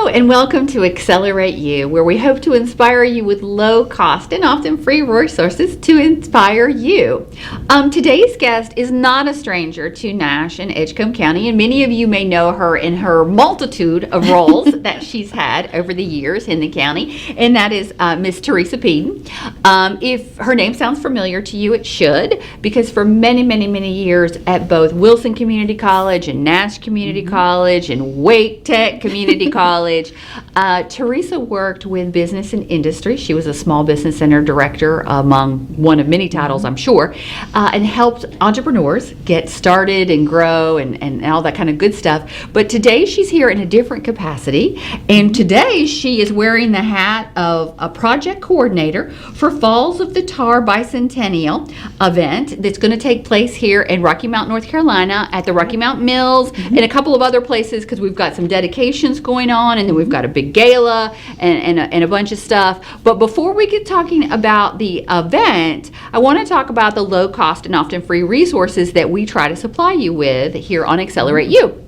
and welcome to Accelerate You, where we hope to inspire you with low cost and often free resources to inspire you. Today's guest is not a stranger to Nash and Edgecombe County, and many of you may know her in her multitude of roles that she's had over the years in the county, and that is Miss Theresa Peaden. If her name sounds familiar to you, it should, because for many, many, many years at both Wilson Community College and Nash Community College and Wake Tech Community College, Theresa worked with business and industry. She was a small business center director, among one of many titles, I'm sure, and helped entrepreneurs get started and grow and all that kind of good stuff. But today she's here in a different capacity, and today she is wearing the hat of a project coordinator for Falls of the Tar Bicentennial event that's going to take place here in Rocky Mount, North Carolina at the Rocky Mount Mills and a couple of other places, because we've got some dedications going on, and then we've got a big gala and a bunch of stuff. But before we get talking about the event, I want to talk about the low cost and often free resources that we try to supply you with here on Accelerate You.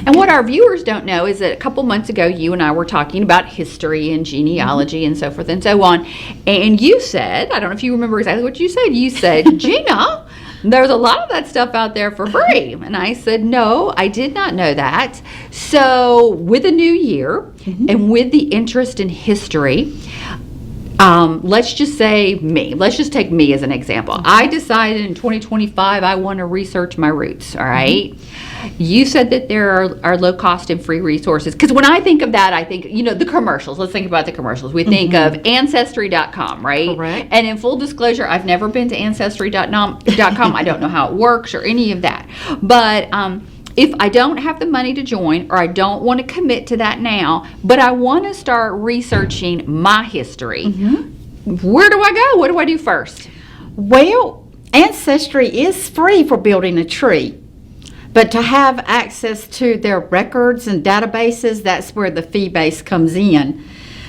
And what our viewers don't know is that a couple months ago, you and I were talking about history and genealogy and so forth and so on. And you said, I don't know if you remember exactly what you said. You said, Gina, there's a lot of that stuff out there for free. And I said, no, I did not know that. So with a new year and with the interest in history, let's just say me. Let's just take me as an example. I decided in 2025 I want to research my roots, all right? You said that there are low cost and free resources. Because when I think of that, I think, the commercials. Let's think about the commercials. We think of Ancestry.com, right? Correct. And in full disclosure, I've never been to Ancestry.com. I don't know how it works or any of that. But if I don't have the money to join, or I don't want to commit to that now, but I want to start researching my history, where do I go? What do I do first? Well, Ancestry is free for building a tree, but to have access to their records and databases, that's where the fee base comes in.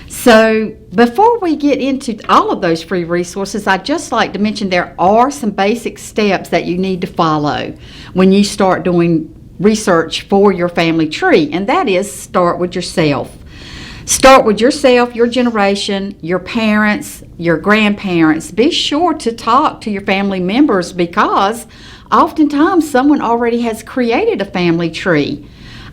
So before we get into all of those free resources, I'd just like to mention there are some basic steps that you need to follow when you start doing research for your family tree, and that is start with yourself. Start with yourself, your generation, your parents, your grandparents. Be sure to talk to your family members, because oftentimes someone already has created a family tree.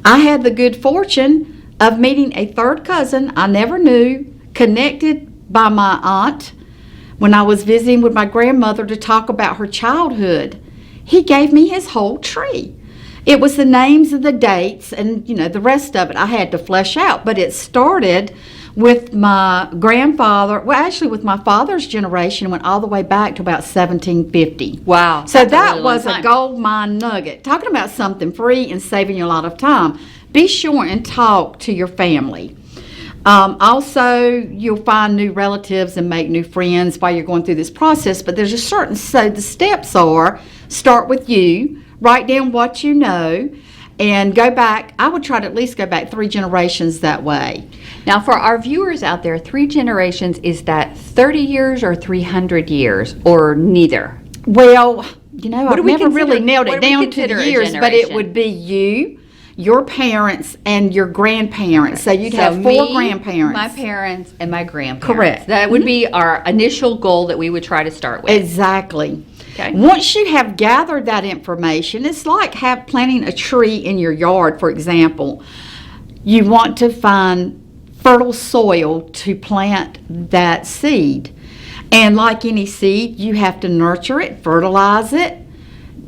I had the good fortune of meeting a third cousin I never knew, connected by my aunt when I was visiting with my grandmother to talk about her childhood. He gave me his whole tree. It was the names and the dates and, the rest of it I had to flesh out. But it started with my grandfather, well, actually with my father's generation, went all the way back to about 1750. Wow. So that was a gold mine nugget. Talking about something free and saving you a lot of time. Be sure and talk to your family. Also, you'll find new relatives and make new friends while you're going through this process. But there's so the steps are, start with you. Write down what you know and go back. I would try to at least go back 3 generations that way. Now, for our viewers out there, 3 generations, is that 30 years or 300 years or neither? Well, I've never really nailed it down to the years, but it would be you, your parents, and your grandparents. So you'd have 4 grandparents. My parents, and my grandparents. Correct. That would be our initial goal that we would try to start with. Exactly. Okay. Once you have gathered that information, it's like planting a tree in your yard, for example. You want to find fertile soil to plant that seed. And like any seed, you have to nurture it, fertilize it,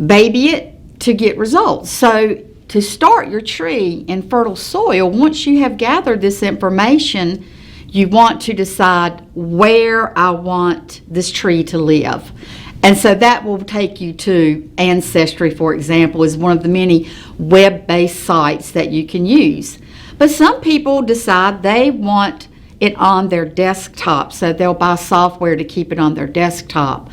baby it to get results. So to start your tree in fertile soil, once you have gathered this information, you want to decide where I want this tree to live. And so that will take you to Ancestry, for example, is one of the many web-based sites that you can use. But some people decide they want it on their desktop, so they'll buy software to keep it on their desktop.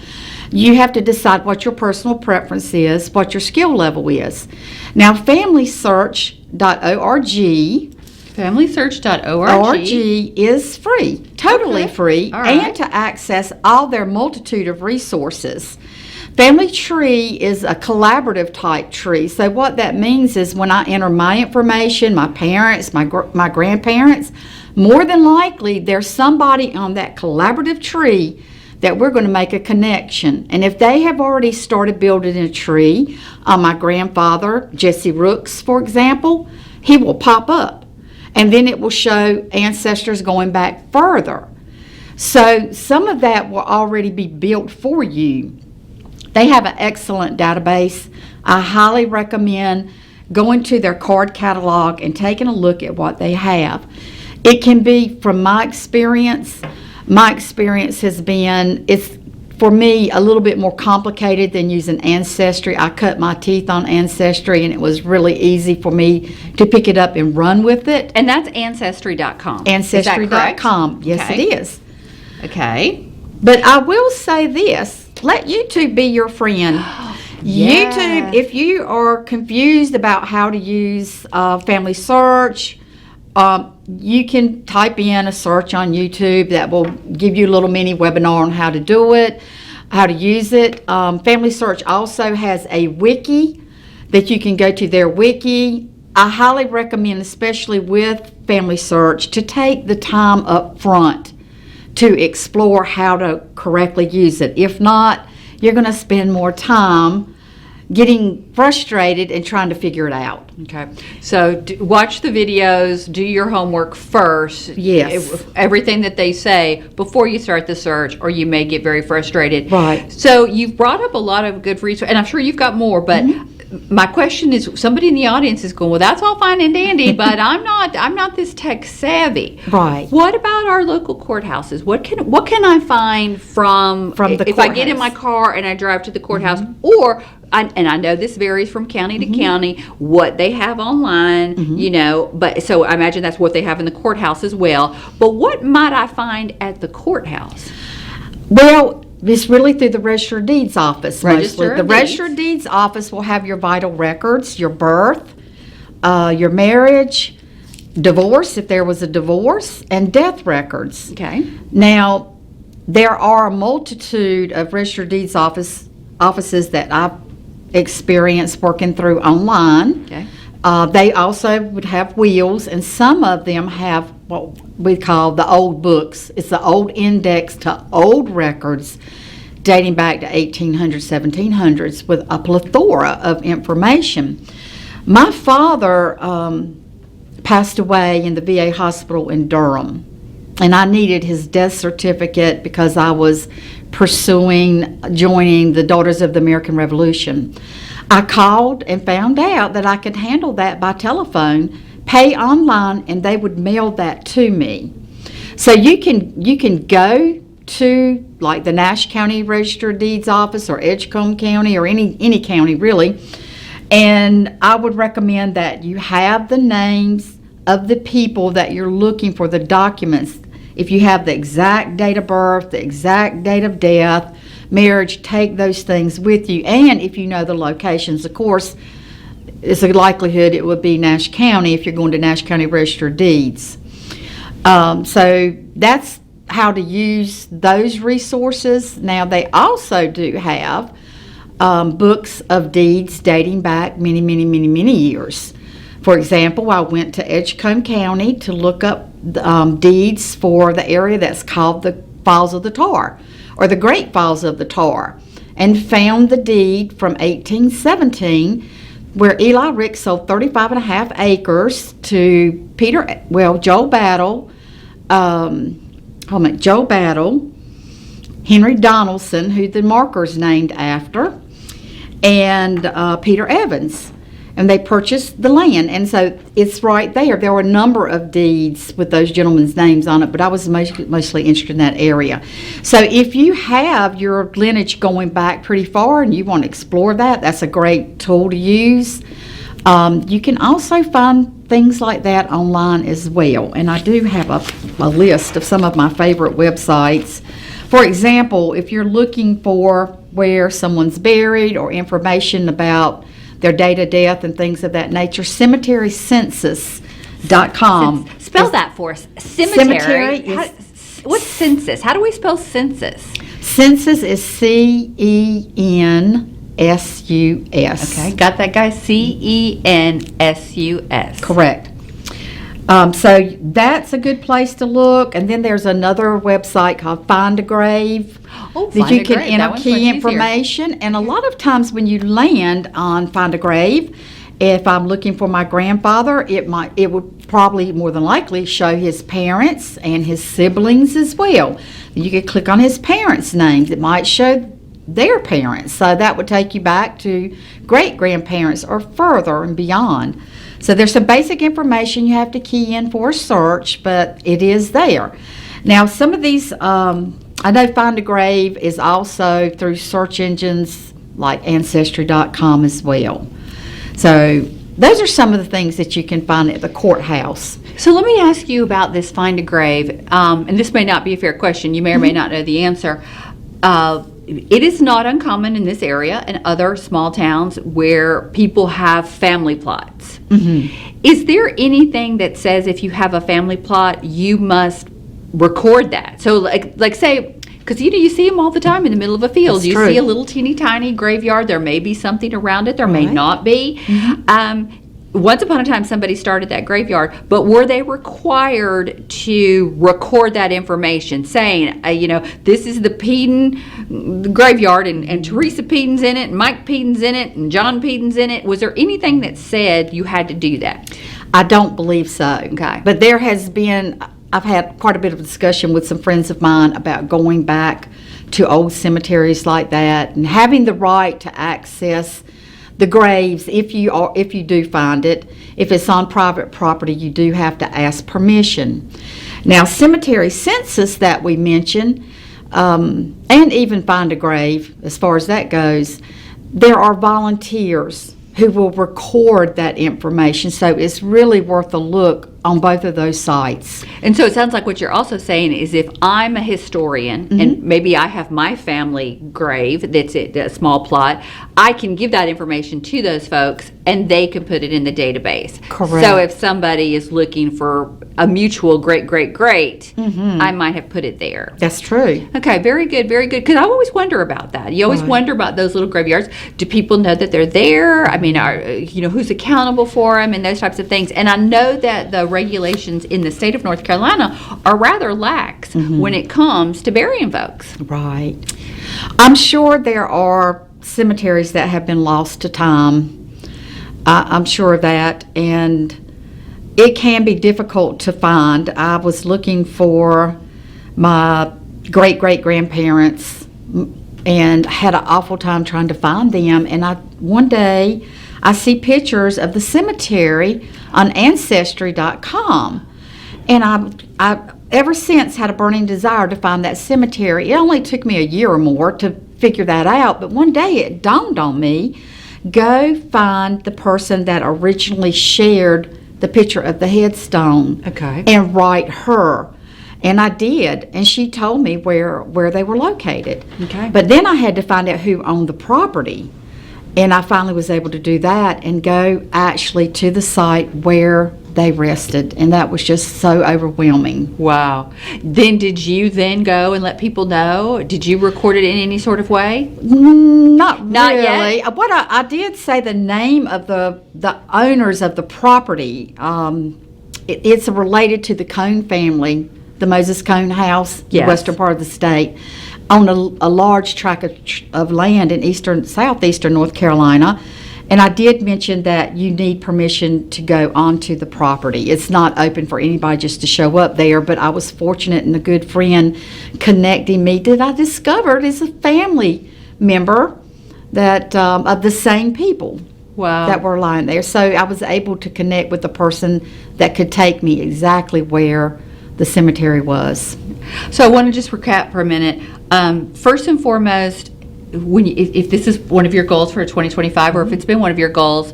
You have to decide what your personal preference is, what your skill level is. Now, FamilySearch.org FamilySearch.org is free, totally free, All right. and to access all their multitude of resources. Family tree is a collaborative type tree. So what that means is when I enter my information, my parents, my grandparents, more than likely there's somebody on that collaborative tree that we're going to make a connection. And if they have already started building a tree, my grandfather, Jesse Rooks, for example, he will pop up. And then it will show ancestors going back further. So some of that will already be built for you. They have an excellent database. I highly recommend going to their card catalog and taking a look at what they have. It can be, from my experience has been, it's for me a little bit more complicated than using Ancestry. I cut my teeth on Ancestry, and it was really easy for me to pick it up and run with it. And that's Ancestry.com. Ancestry.com. Yes, Okay. it is. Okay. But I will say this, let YouTube be your friend. Yes. YouTube, if you are confused about how to use Family Search, you can type in a search on YouTube that will give you a little mini webinar on how to do it, how to use it. Family Search also has a wiki that you can go to their wiki. I highly recommend, especially with Family Search, to take the time up front to explore how to correctly use it. If not, you're going to spend more time getting frustrated and trying to figure it out. Okay. So watch the videos, do your homework first. Yes. Everything that they say before you start the search, or you may get very frustrated. Right. So you've brought up a lot of good research, and I'm sure you've got more, but my question is, somebody in the audience is going, well, that's all fine and dandy, but I'm not this tech savvy. Right. What about our local courthouses? What can I find from the if I get in courthouse? my car and I drive to the courthouse, or and I know this varies from county to county, what they have online, you know, but so I imagine that's what they have in the courthouse as well. But what might I find at the courthouse? Well, it's really through the Register of Deeds office Register mostly. of The Deeds. Register of Deeds office will have your vital records, your birth, your marriage, divorce, if there was a divorce, and death records. Okay. Now, there are a multitude of Register of Deeds offices that I've experienced working through online. Okay. They also would have wheels, and some of them have what we call the old books. It's the old index to old records dating back to 1800s, 1700s, with a plethora of information. My father passed away in the VA hospital in Durham, and I needed his death certificate because I was joining the Daughters of the American Revolution. I called and found out that I could handle that by telephone, pay online, and they would mail that to me. So you can go to like the Nash County Register of Deeds office or Edgecombe County or any county really, and I would recommend that you have the names of the people that you're looking for, the documents. If you have the exact date of birth, the exact date of death, marriage, take those things with you. And if you know the locations, of course, it's a likelihood it would be Nash County if you're going to Nash County Register of Deeds. So that's how to use those resources. Now, they also do have books of deeds dating back many, many, many, many years. For example, I went to Edgecombe County to look up deeds for the area that's called the Falls of the Tar, or the Great Falls of the Tar, and found the deed from 1817 where Eli Rick sold 35 and a half acres to Joe Battle, Henry Donaldson, who the marker's named after, and Peter Evans. And they purchased the land, and so it's right there. There were a number of deeds with those gentlemen's names on it, but I was mostly interested in that area. So if you have your lineage going back pretty far and you want to explore that, that's a great tool to use. You can also find things like that online as well, and I do have a list of some of my favorite websites. For example, if you're looking for where someone's buried or information about their date of death and things of that nature, cemeterycensus.com. Spell that for us. Cemetery. What's census? How do we spell census? Census is CENSUS. Okay, got that, guys? CENSUS. Correct. So that's a good place to look. And then there's another website called Find a Grave Oh, that Find you a can Grave. That enter one's much key easier. information. And a lot of times when you land on Find a Grave, if I'm looking for my grandfather, it would probably more than likely show his parents and his siblings as well. You could click on his parents' names. It might show their parents. So that would take you back to great-grandparents or further and beyond. So there's some basic information you have to key in for a search, but it is there. Now, some of these, I know Find a Grave is also through search engines like Ancestry.com as well. So those are some of the things that you can find at the courthouse. So let me ask you about this Find a Grave, and this may not be a fair question. You may or may not know the answer. It is not uncommon in this area and other small towns where people have family plots. Mm-hmm. Is there anything that says if you have a family plot, you must record that? So like say, because you see them all the time in the middle of a field. That's you true. see a little teeny tiny graveyard. There may be something around it. There may Right. not be. Once upon a time, somebody started that graveyard, but were they required to record that information, saying, this is the Peaden graveyard, and Theresa Peaden's in it, and Mike Peaden's in it, and John Peaden's in it? Was there anything that said you had to do that? I don't believe so. Okay. But there has been, I've had quite a bit of a discussion with some friends of mine about going back to old cemeteries like that and having the right to access the graves if you do find it. If it's on private property, you do have to ask permission. Now, cemetery census that we mentioned, and even Find a Grave, as far as that goes, there are volunteers who will record that information. So it's really worth a look on both of those sites. And so it sounds like what you're also saying is if I'm a historian and maybe I have my family grave that's a small plot, I can give that information to those folks and they can put it in the database. Correct. So if somebody is looking for a mutual great, I might have put it there. That's true. Okay, very good, very good. Because I always wonder about that. You always Right. wonder about those little graveyards. Do people know that they're there? I mean, who's accountable for them and those types of things? And I know that the regulations in the state of North Carolina are rather lax when it comes to burying folks. Right. I'm sure there are cemeteries that have been lost to time. I'm sure of that. And it can be difficult to find. I was looking for my great-great-grandparents and had an awful time trying to find them. And one day I see pictures of the cemetery on Ancestry.com. And I ever since had a burning desire to find that cemetery. It only took me a year or more to figure that out, but one day it dawned on me, go find the person that originally shared the picture of the headstone Okay. and write her. And I did, and she told me where they were located. Okay. But then I had to find out who owned the property. And I finally was able to do that and go actually to the site where they rested. And that was just so overwhelming. Wow. Then did you then go and let people know? Did you record it in any sort of way? Not Not really. yet? What I did say the name of the owners of the property. It's related to the Cone family, the Moses Cone house, Yes. the western part of the state, on a large tract of land in southeastern North Carolina. And I did mention that you need permission to go onto the property. It's not open for anybody just to show up there, but I was fortunate in a good friend connecting me that I discovered is a family member that of the same people Wow. that were lying there. So I was able to connect with the person that could take me exactly where the cemetery was. So I want to just recap for a minute. First and foremost, if this is one of your goals for 2025, or if it's been one of your goals,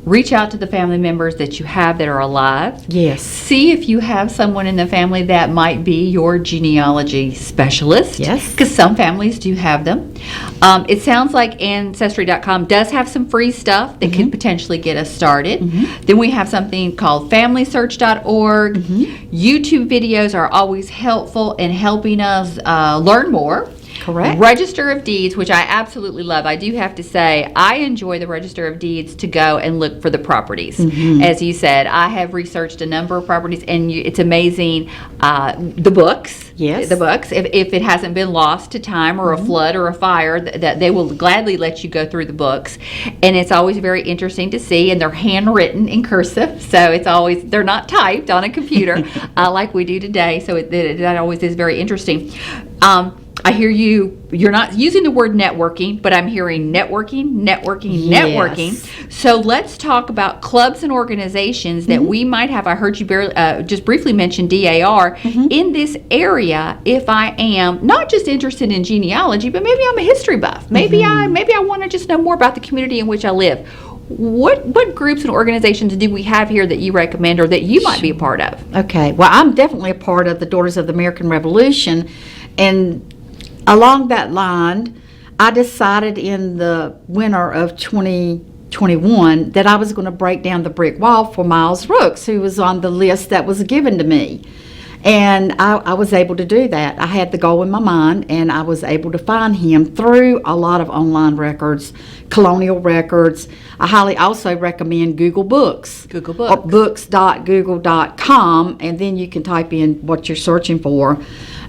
reach out to the family members that you have that are alive. Yes. See if you have someone in the family that might be your genealogy specialist. Yes. Because some families do have them. It sounds like Ancestry.com does have some free stuff that could potentially get us started. Then we have something called FamilySearch.org. YouTube videos are always helpful in helping us learn more. Correct. Register of Deeds, which I absolutely love. I do have to say, I enjoy the Register of Deeds to go and look for the properties. As you said, I have researched a number of properties, and it's amazing. The books, Yes. the books, if it hasn't been lost to time or a flood or a fire, that they will gladly let you go through the books. And it's always very interesting to see, and they're handwritten in cursive, so it's always, they're not typed on a computer like we do today, so that always is very interesting. I hear you're not using the word networking, but I'm hearing networking. Yes. So let's talk about clubs and organizations that we might have. I heard you just briefly mention DAR in this area. If I am not just interested in genealogy, but maybe I'm a history buff. Maybe I want to just know more about the community in which I live. What groups and organizations do we have here that you recommend or that you might be a part of? Okay. Well, I'm definitely a part of the Daughters of the American Revolution, and along that line, I decided in the winter of 2021 that I was going to break down the brick wall for Miles Rooks, who was on the list that was given to me. And I was able to do that. I had the goal in my mind, and I was able to find him through a lot of online records, colonial records. I highly also recommend Google Books. Google Or Books. books.google.com, and then you can type in what you're searching for,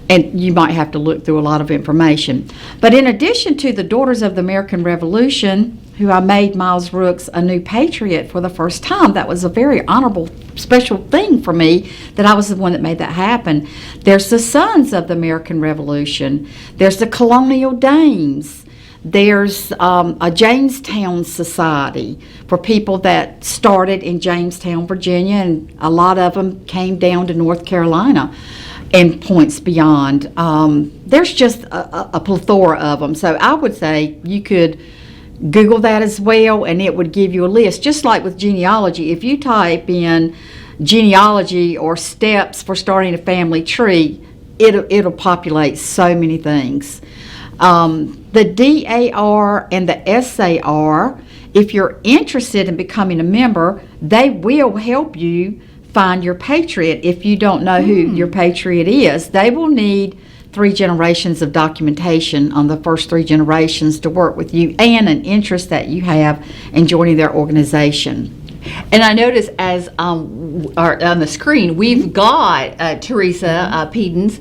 and you might have to look through a lot of information. But in addition to the Daughters of the American Revolution, who I made Miles Rooks a new patriot for the first time, that was a very honorable, special thing for me, that I was the one that made that happen. There's the Sons of the American Revolution. There's the Colonial Dames. There's a Jamestown Society for people that started in Jamestown, Virginia, and a lot of them came down to North Carolina and points beyond. There's just a plethora of them. So I would say you could Google that as well, and it would give you a list. Just like with genealogy, if you type in genealogy or steps for starting a family tree, it'll populate so many things. The DAR and the SAR, if you're interested in becoming a member, they will help you find your patriot. If you don't know who your patriot is, they will need 3 generations of documentation on the first 3 generations to work with you, and an interest that you have in joining their organization. And I notice as on the screen, we've got Theresa Peaden's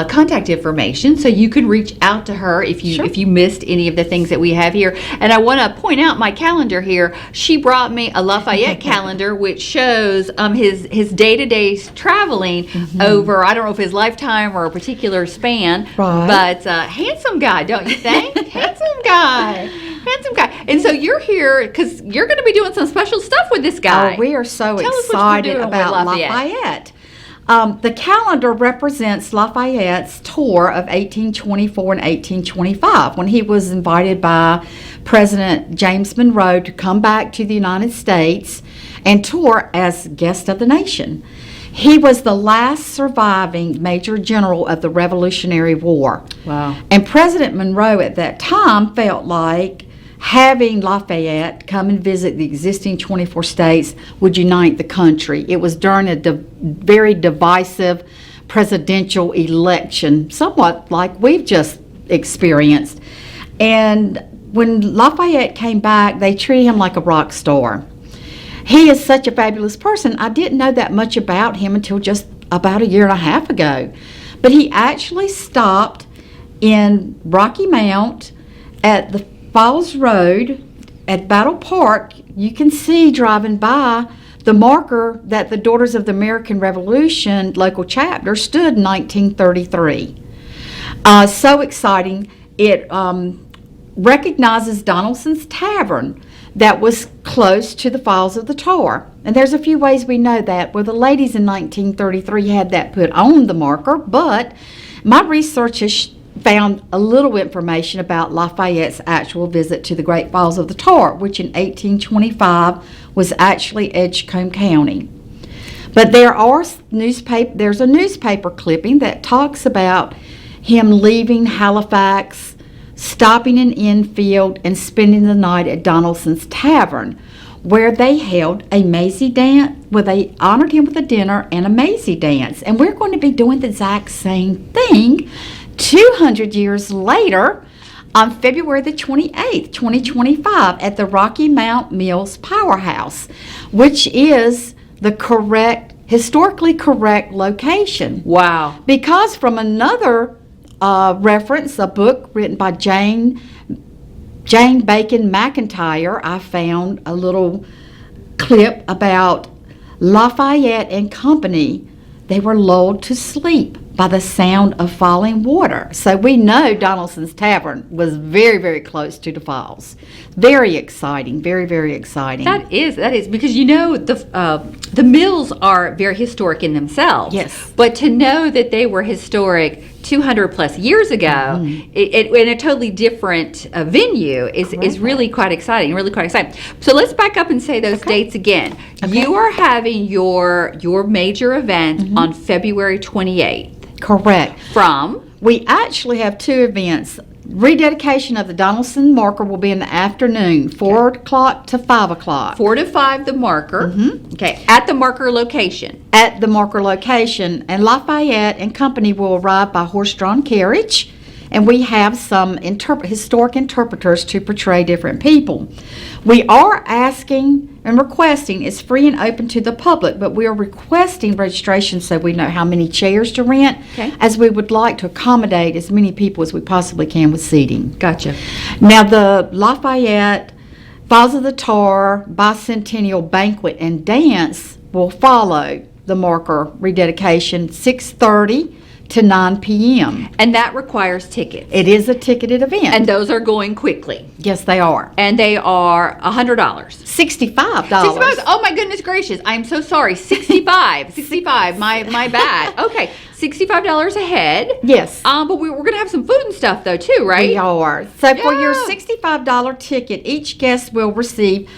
contact information, so you could reach out to her if you missed any of the things that we have here. And I want to point out my calendar here. She brought me a Lafayette calendar, which shows his day-to-day traveling over, I don't know if his lifetime or a particular span, but handsome guy, don't you think? Handsome guy. And so you're here because you're going to be doing some special stuff with this guy. Oh, we are so Tell us what you're excited doing with about Lafayette. The calendar represents Lafayette's tour of 1824 and 1825, when he was invited by President James Monroe to come back to the United States and tour as guest of the nation. He was the last surviving Major General of the Revolutionary War. Wow. And President Monroe at that time felt like having Lafayette come and visit the existing 24 states would unite the country. It was during a very divisive presidential election, somewhat like we've just experienced. And when Lafayette came back, they treated him like a rock star. He is such a fabulous person. I didn't know that much about him until just about a year and a half ago. But he actually stopped in Rocky Mount at the Falls Road at Battle Park. You can see driving by the marker that the Daughters of the American Revolution local chapter stood in 1933. So exciting. It recognizes Donaldson's Tavern that was close to the Falls of the Tar. And there's a few ways we know that. Well, the ladies in 1933 had that put on the marker, but my research has found a little information about Lafayette's actual visit to the Great Falls of the Tar, which in 1825 was actually Edgecombe County. But there's a newspaper clipping that talks about him leaving Halifax stopping in Enfield and spending the night at Donaldson's Tavern, where they held a Maisie dance, where they honored him with a dinner and a Maisie dance. And we're going to be doing the exact same thing 200 years later on February the 28th, 2025, at the Rocky Mount Mills Powerhouse, which is the historically correct location. Wow. Because from another reference, a book written by Jane Bacon McIntyre, I found a little clip about Lafayette and Company. They were lulled to sleep by the sound of falling water. So we know Donaldson's Tavern was very, very close to the falls. Very exciting, very, very exciting. That is, because the mills are very historic in themselves. Yes. But to know that they were historic 200 plus years ago in a totally different venue is really quite exciting, So let's back up and say those dates again. Okay. You are having your major event on February 28th. Correct. From? We actually have two events. Rededication of the Donaldson marker will be in the afternoon, 4 o'clock to 5 o'clock. 4 to 5, the marker. Okay, at the marker location. At the marker location. And Lafayette and Company will arrive by horse-drawn carriage. And we have some historic interpreters to portray different people. We are asking and requesting, it's free and open to the public, but we are requesting registration so we know how many chairs to rent, as we would like to accommodate as many people as we possibly can with seating. Gotcha. Now, the Lafayette Falls of the Tar Bicentennial Banquet and Dance will follow the marker rededication, 6:30 to 9 p.m. And that requires tickets. It is a ticketed event. And those are going quickly. Yes, they are. And they are $100. $65. Oh my goodness gracious. I'm so sorry. 65. 65. My bad. Okay. $65 a head. Yes. But we're going to have some food and stuff though too, right? We are. So for your $65 ticket, each guest will receive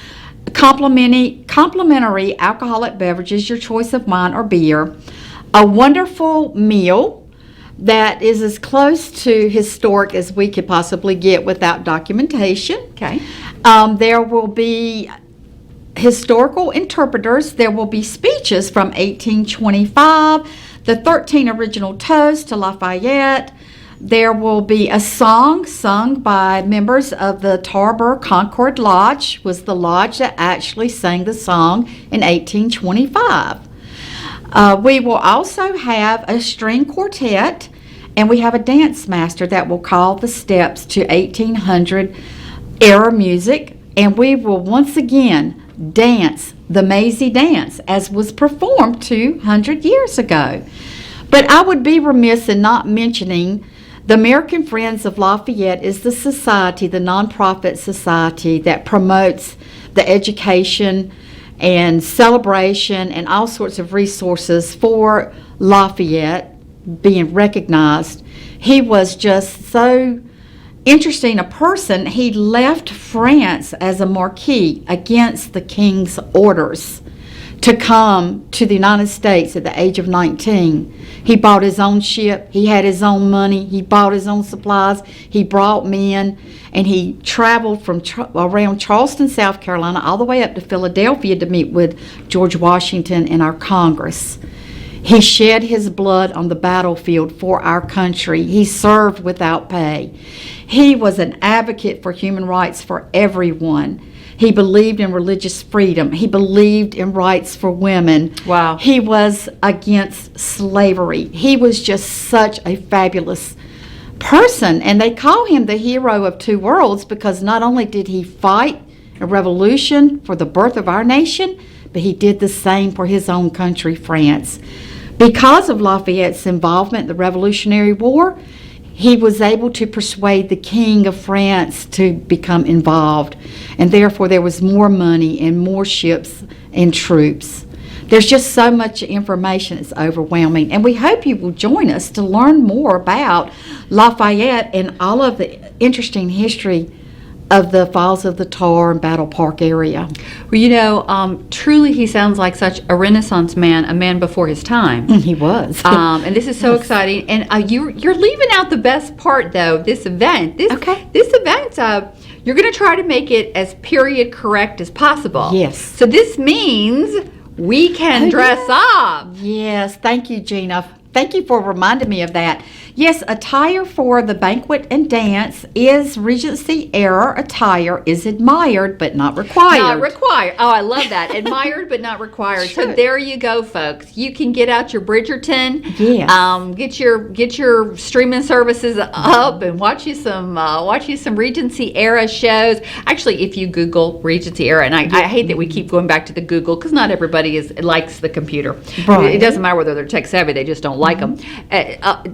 complimentary alcoholic beverages, your choice of wine or beer, a wonderful meal that is as close to historic as we could possibly get without documentation. Okay. There will be historical interpreters. There will be speeches from 1825, the 13 original toasts to Lafayette. There will be a song sung by members of the Tarboro Concord Lodge, was the lodge that actually sang the song in 1825. We will also have a string quartet, and we have a dance master that will call the steps to 1800 era music, and we will once again dance the Maisie dance as was performed 200 years ago. But I would be remiss in not mentioning the American Friends of Lafayette is the society, the nonprofit society that promotes the education and celebration and all sorts of resources for Lafayette being recognized. He was just so interesting a person. He left France as a marquis against the king's orders to come to the United States at the age of 19. He bought his own ship. He had his own money. He bought his own supplies. He brought men, and he traveled from around Charleston, South Carolina, all the way up to Philadelphia to meet with George Washington and our Congress. He shed his blood on the battlefield for our country. He served without pay. He was an advocate for human rights for everyone. He believed in religious freedom. He believed in rights for women. Wow. He was against slavery. He was just such a fabulous person. And they call him the hero of two worlds because not only did he fight a revolution for the birth of our nation, but he did the same for his own country, France. Because of Lafayette's involvement in the Revolutionary War, he was able to persuade the King of France to become involved, and therefore there was more money and more ships and troops. There's just so much information, it's overwhelming, and we hope you will join us to learn more about Lafayette and all of the interesting history of the Falls of the Tar and Battle Park area. Well, truly he sounds like such a Renaissance man, a man before his time. He was. And this is so exciting. And you're leaving out the best part, though. This event. This event. You're going to try to make it as period correct as possible. Yes. So this means we can dress up. Yes. Thank you, Gina. Thank you for reminding me of that. Yes, attire for the banquet and dance is Regency era attire is admired but not required. Not required. Oh, I love that. Admired but not required. Sure. So there you go, folks. You can get out your Bridgerton. Yes. Get your streaming services up and watch you some Regency era shows. Actually, if you Google Regency era, and I hate that we keep going back to the Google because not everybody likes the computer. Right. It doesn't matter whether they're tech savvy; they just don't like them.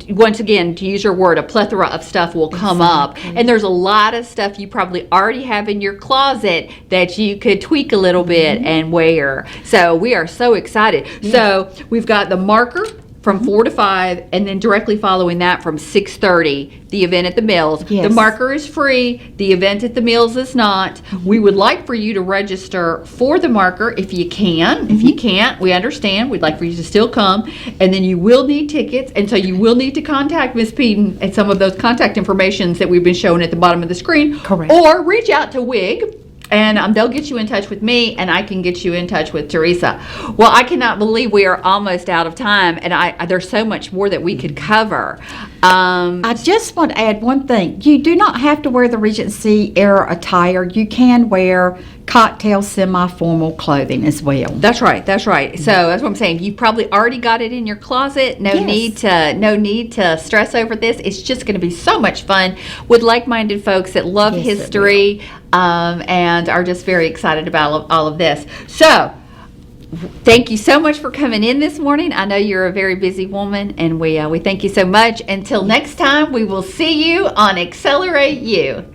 Once again, to use your word, a plethora of stuff will come up, and there's a lot of stuff you probably already have in your closet that you could tweak a little bit and wear. So we are so excited. Yes. So we've got the marker from 4 to 5, and then directly following that from 6:30, the event at the Mills. Yes. The marker is free. The event at the Mills is not. We would like for you to register for the marker if you can. If you can't, we understand. We'd like for you to still come. And then you will need tickets, and so you will need to contact Ms. Peaden at some of those contact informations that we've been showing at the bottom of the screen. Correct. Or reach out to WIG. And they'll get you in touch with me, and I can get you in touch with Theresa. Well, I cannot believe we are almost out of time, and there's so much more that we could cover. I just want to add one thing. You do not have to wear the Regency era attire. You can wear cocktail semi-formal clothing as well. That's right. So that's what I'm saying. You probably already got it in your closet. No need to stress over this. It's just going to be so much fun with like-minded folks that love history and are just very excited about all of this. So thank you so much for coming in this morning. I know you're a very busy woman, and we thank you so much. Until next time, we will see you on Accelerate You.